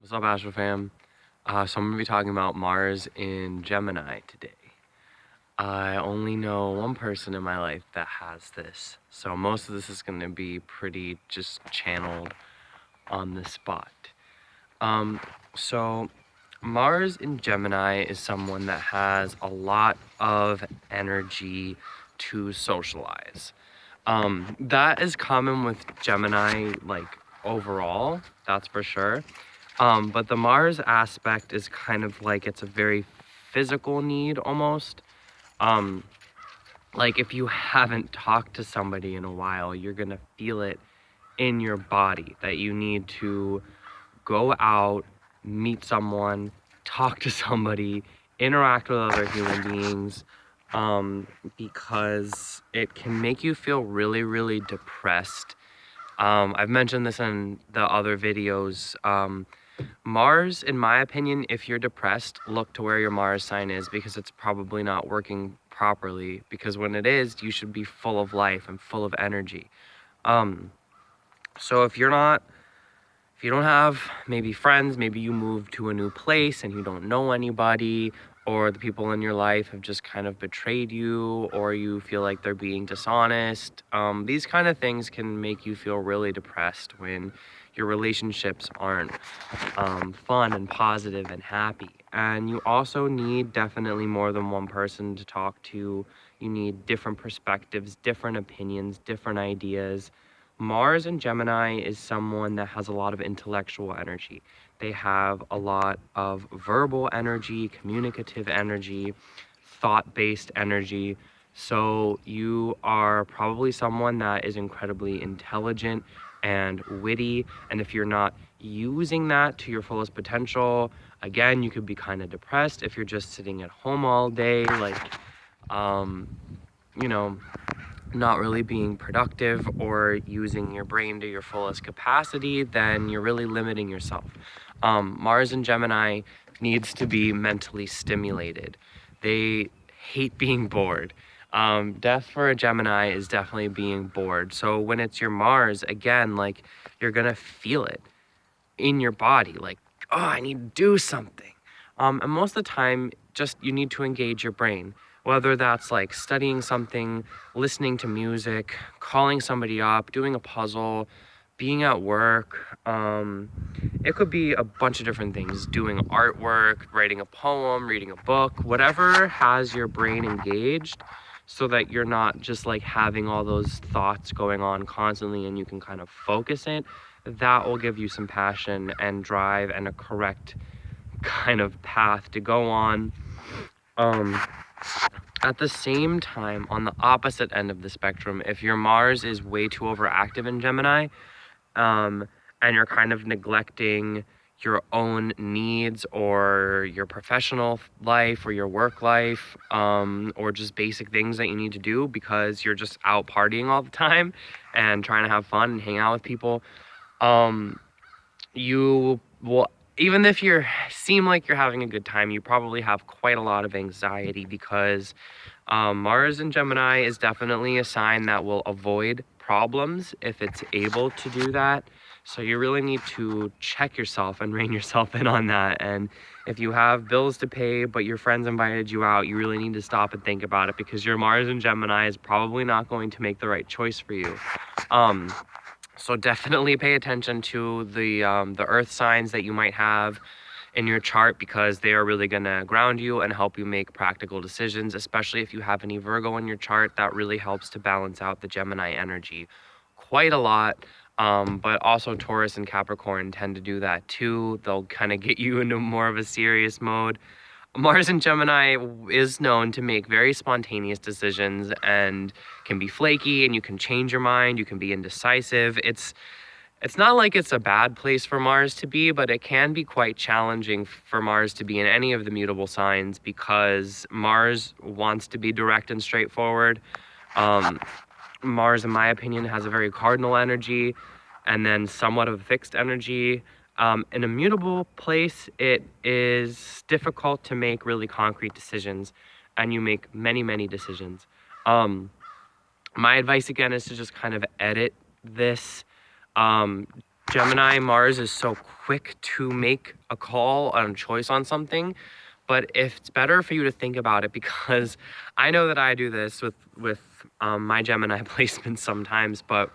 What's up, Astro fam? So I'm going to be talking about Mars in Gemini today. I only know one person in my life that has this, so most of this is going to be pretty just channeled on the spot. So Mars in Gemini is someone that has a lot of energy to socialize. That is common with Gemini, like, overall, that's for sure. But the Mars aspect is kind of like it's a very physical need almost. Um, like if you haven't talked to somebody in a while, you're gonna feel it in your body that you need to go out, meet someone, talk to somebody, interact with other human beings, because it can make you feel really, really depressed. I've mentioned this in the other videos. Mars, in my opinion, if you're depressed, look to where your Mars sign is, because it's probably not working properly, because when it is, you should be full of life and full of energy. So if you don't have maybe friends, maybe you moved to a new place and you don't know anybody, or the people in your life have just kind of betrayed you, or you feel like they're being dishonest. These kind of things can make you feel really depressed when your relationships aren't fun and positive and happy. And you also need definitely more than one person to talk to. You need different perspectives, different opinions, different ideas. Mars in Gemini is someone that has a lot of intellectual energy. They have a lot of verbal energy, communicative energy, thought-based energy. So you are probably someone that is incredibly intelligent and witty. And if you're not using that to your fullest potential, again, you could be kind of depressed if you're just sitting at home all day, like, you know, not really being productive or using your brain to your fullest capacity, then you're really limiting yourself. Mars in Gemini needs to be mentally stimulated. They hate being bored. Death for a Gemini is definitely being bored. So when it's your Mars, again, like, you're gonna feel it in your body, like, oh, I need to do something. And most of the time, just you need to engage your brain, whether that's like studying something, listening to music, calling somebody up, doing a puzzle, being at work. It could be a bunch of different things, doing artwork, writing a poem, reading a book, whatever has your brain engaged, so that you're not just like having all those thoughts going on constantly, and you can kind of focus it. That will give you some passion and drive and a correct kind of path to go on. At the same time, on the opposite end of the spectrum, if your Mars is way too overactive in Gemini, and you're kind of neglecting your own needs or your professional life or your work life, or just basic things that you need to do because you're just out partying all the time and trying to have fun and hang out with people, you will, even if you seem like you're having a good time, you probably have quite a lot of anxiety, because Mars in Gemini is definitely a sign that will avoid problems if it's able to do that. So you really need to check yourself and rein yourself in on that. And if you have bills to pay, but your friends invited you out, you really need to stop and think about it, because your Mars in Gemini is probably not going to make the right choice for you. So definitely pay attention to the earth signs that you might have in your chart, because they are really gonna ground you and help you make practical decisions, especially if you have any Virgo in your chart. That really helps to balance out the Gemini energy quite a lot. But also Taurus and Capricorn tend to do that too. They'll kind of get you into more of a serious mode. Mars in Gemini is known to make very spontaneous decisions and can be flaky, and you can change your mind, you can be indecisive. It's not like it's a bad place for Mars to be, but it can be quite challenging for Mars to be in any of the mutable signs, because Mars wants to be direct and straightforward. Mars, in my opinion, has a very cardinal energy and then somewhat of a fixed energy. In a mutable place, it is difficult to make really concrete decisions, and you make many, many decisions. My advice again is to just kind of edit this. Gemini Mars is so quick to make a call on choice on something, but if it's better for you to think about it, because I know that I do this with my Gemini placements sometimes, but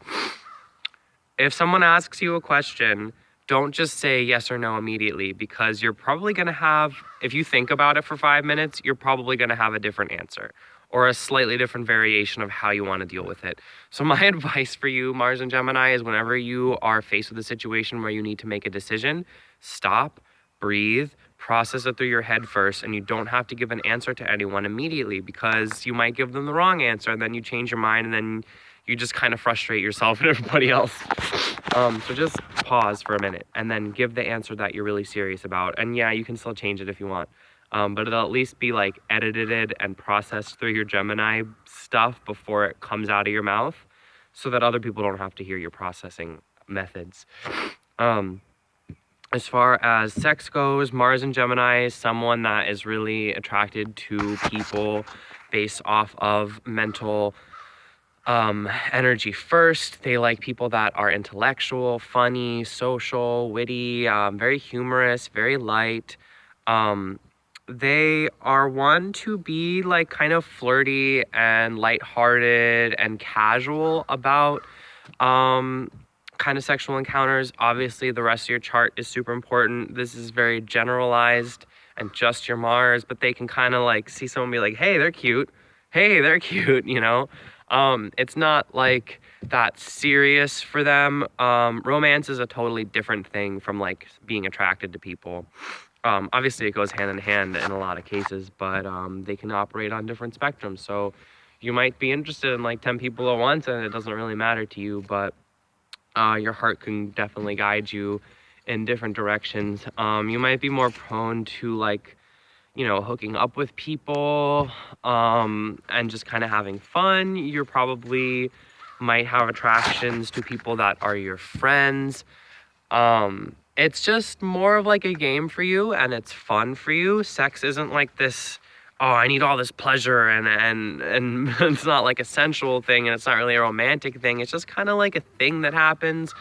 if someone asks you a question, don't just say yes or no immediately, because you're probably going to have, if you think about it for 5 minutes, you're probably going to have a different answer or a slightly different variation of how you want to deal with it. So my advice for you, Mars and Gemini, is whenever you are faced with a situation where you need to make a decision, stop, breathe, process it through your head first, and you don't have to give an answer to anyone immediately, because you might give them the wrong answer and then you change your mind and then you just kind of frustrate yourself and everybody else. So just pause for a minute and then give the answer that you're really serious about. And yeah, you can still change it if you want. But it'll at least be like edited and processed through your Gemini stuff before it comes out of your mouth, so that other people don't have to hear your processing methods. As far as sex goes, Mars and Gemini is someone that is really attracted to people based off of mental energy first. They like people that are intellectual, funny, social, witty, very humorous, very light. They are one to be like kind of flirty and lighthearted and casual about kind of sexual encounters. Obviously, the rest of your chart is super important. This is very generalized and just your Mars, but they can kind of like see someone be like, hey, they're cute. Hey, they're cute, you know? It's not like that serious for them. Romance is a totally different thing from like being attracted to people. Obviously it goes hand in hand in a lot of cases, but they can operate on different spectrums. So you might be interested in like 10 people at once and it doesn't really matter to you, but your heart can definitely guide you in different directions. You might be more prone to like, you know, hooking up with people and just kind of having fun. You probably might have attractions to people that are your friends. It's just more of like a game for you and it's fun for you. Sex isn't like this, oh, I need all this pleasure and it's not like a sensual thing and it's not really a romantic thing. It's just kind of like a thing that happens.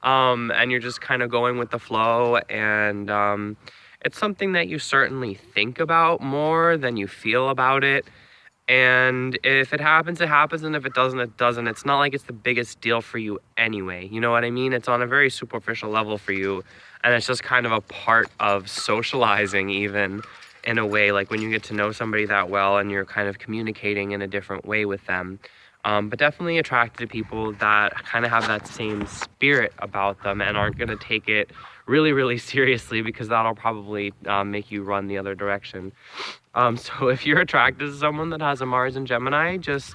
And you're just kind of going with the flow, and it's something that you certainly think about more than you feel about it. And if it happens, it happens. And if it doesn't, it doesn't. It's not like it's the biggest deal for you anyway. You know what I mean? It's on a very superficial level for you. And it's just kind of a part of socializing, even in a way, like when you get to know somebody that well and you're kind of communicating in a different way with them. But definitely attracted to people that kind of have that same spirit about them and aren't going to take it really, really seriously, because that'll probably make you run the other direction. So if you're attracted to someone that has a Mars and Gemini, just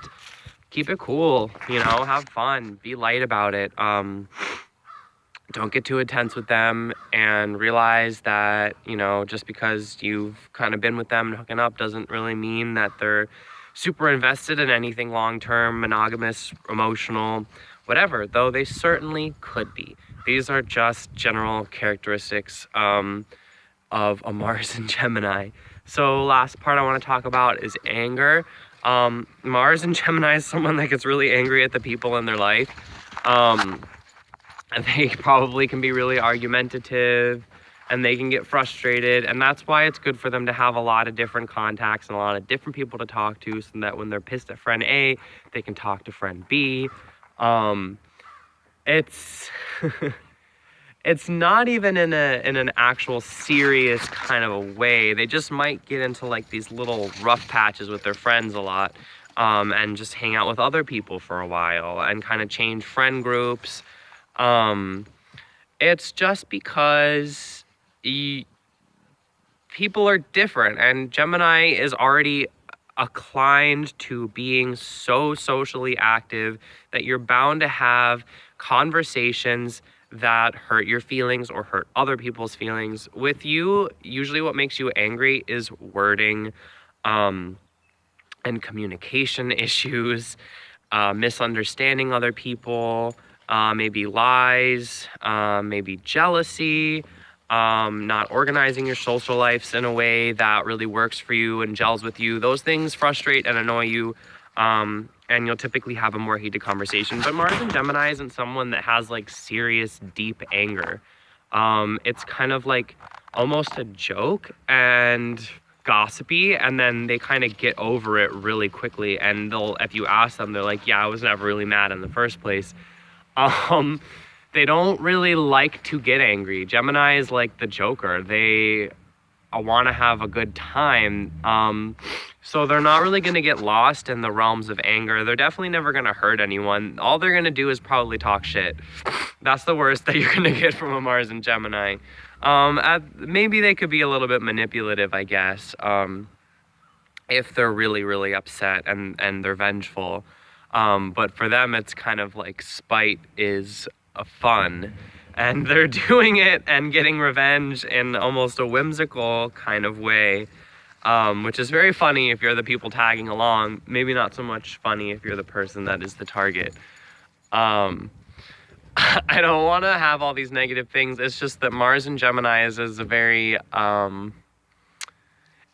keep it cool, you know, have fun, be light about it. Don't get too intense with them, and realize that, you know, just because you've kind of been with them and hooking up doesn't really mean that they're super invested in anything long-term, monogamous, emotional, whatever, though they certainly could be. These are just general characteristics of a Mars and Gemini. So last part I want to talk about is anger. Mars and Gemini is someone that gets really angry at the people in their life. And they probably can be really argumentative and they can get frustrated. And that's why it's good for them to have a lot of different contacts and a lot of different people to talk to, so that when they're pissed at friend A, they can talk to friend B. It's it's not even in an actual serious kind of a way. They just might get into like these little rough patches with their friends a lot, and just hang out with other people for a while and kind of change friend groups. It's just because people are different, and Gemini is already inclined to being so socially active that you're bound to have conversations that hurt your feelings or hurt other people's feelings. With you, usually what makes you angry is wording, and communication issues, misunderstanding other people, maybe lies, maybe jealousy, not organizing your social lives in a way that really works for you and gels with you. Those things frustrate and annoy you. And and you'll typically have a more heated conversation. But Mars in Gemini isn't someone that has like serious, deep anger. It's kind of like almost a joke and gossipy, and then they kind of get over it really quickly. And they'll, if you ask them, they're like, yeah, I was never really mad in the first place. They don't really like to get angry. Gemini is like the Joker. They want to have a good time. So they're not really going to get lost in the realms of anger. They're definitely never going to hurt anyone. All they're going to do is probably talk shit. That's the worst that you're going to get from a Mars in Gemini. Maybe they could be a little bit manipulative, I guess, if they're really, really upset and they're vengeful. But for them, it's kind of like spite is a fun. And they're doing it and getting revenge in almost a whimsical kind of way, which is very funny if you're the people tagging along. Maybe not so much funny if you're the person that is the target. I don't want to have all these negative things. It's just that Mars in Gemini is a very,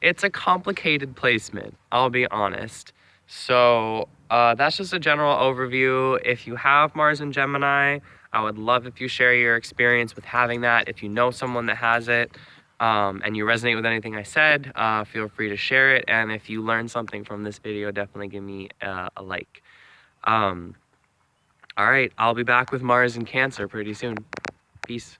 it's a complicated placement, I'll be honest. So that's just a general overview. If you have Mars in Gemini, I would love if you share your experience with having that. If you know someone that has it and you resonate with anything I said, feel free to share it. And if you learned something from this video, definitely give me a like. All right, I'll be back with Mars in Cancer pretty soon. Peace.